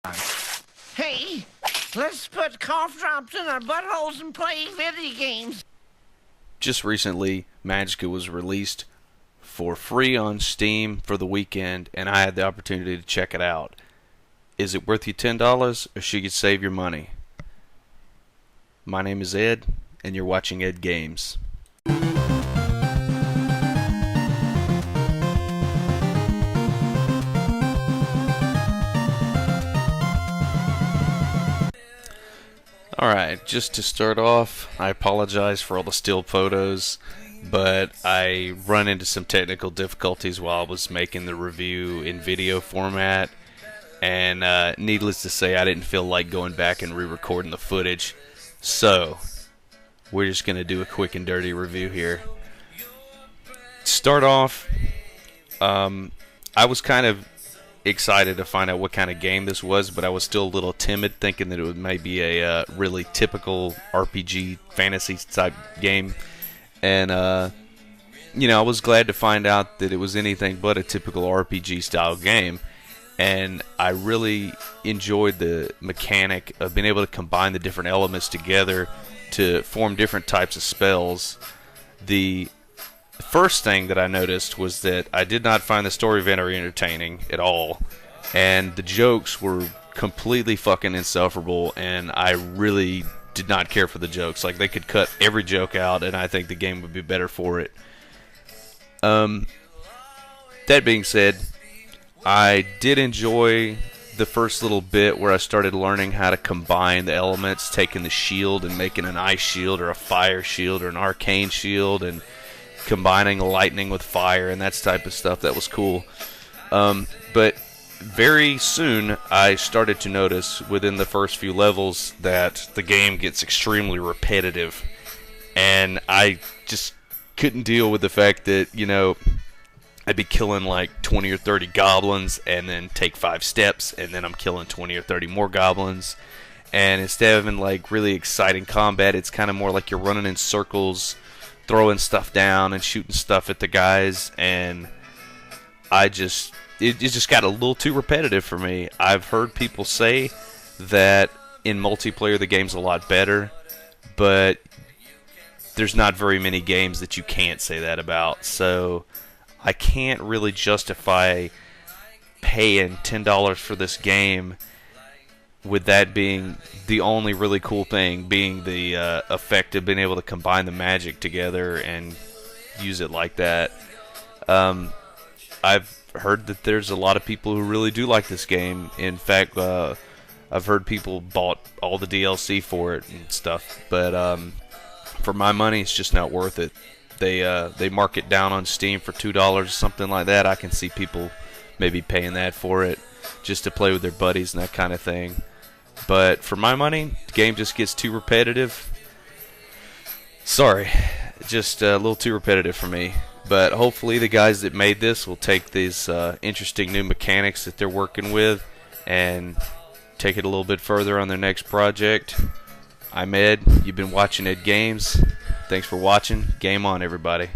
Hey, let's put cough drops in our buttholes and play video games. Just recently, Magicka was released for free on Steam for the weekend, and I had the opportunity to check it out. Is it worth you $10, or should you save your money? My name is Ed, and you're watching Ed Games. Alright, just to start off, I apologize for all the still photos, but I run into some technical difficulties while I was making the review in video format, and needless to say, I didn't feel like going back and re-recording the footage, so we're just going to do a quick and dirty review here. Start off, I was kind of excited to find out what kind of game this was, but I was still a little timid, thinking that it was maybe a really typical RPG fantasy type game. And you know, I was glad to find out that it was anything but a typical RPG style game. And I really enjoyed the mechanic of being able to combine the different elements together to form different types of spells. The first thing that I noticed was that I did not find the story very entertaining at all, and the jokes were completely fucking insufferable, and I really did not care for the jokes. Like, they could cut every joke out, and I think the game would be better for it. That being said, I did enjoy the first little bit where I started learning how to combine the elements, taking the shield and making an ice shield or a fire shield or an arcane shield, and combining lightning with fire and that type of stuff. That was cool. But very soon I started to notice within the first few levels that the game gets extremely repetitive, and I just couldn't deal with the fact that, you know, I'd be killing like 20 or 30 goblins and then take 5 steps and then I'm killing 20 or 30 more goblins, and instead of having like really exciting combat, it's kind of more like you're running in circles, throwing stuff down and shooting stuff at the guys, and it just got a little too repetitive for me. I've heard people say that in multiplayer the game's a lot better, but there's not very many games that you can't say that about, so I can't really justify paying $10 for this game, with that being the only really cool thing being the effect of being able to combine the magic together and use it like that. I've heard that there's a lot of people who really do like this game. In fact, I've heard people bought all the DLC for it and stuff, but for my money, it's just not worth it. They mark it down on Steam for $2, something like that. I can see people maybe paying that for it just to play with their buddies and that kind of thing. But for my money, the game just gets too repetitive. Sorry, just a little too repetitive for me. But hopefully the guys that made this will take these interesting new mechanics that they're working with and take it a little bit further on their next project. I'm Ed. You've been watching Ed Games. Thanks for watching. Game on, everybody.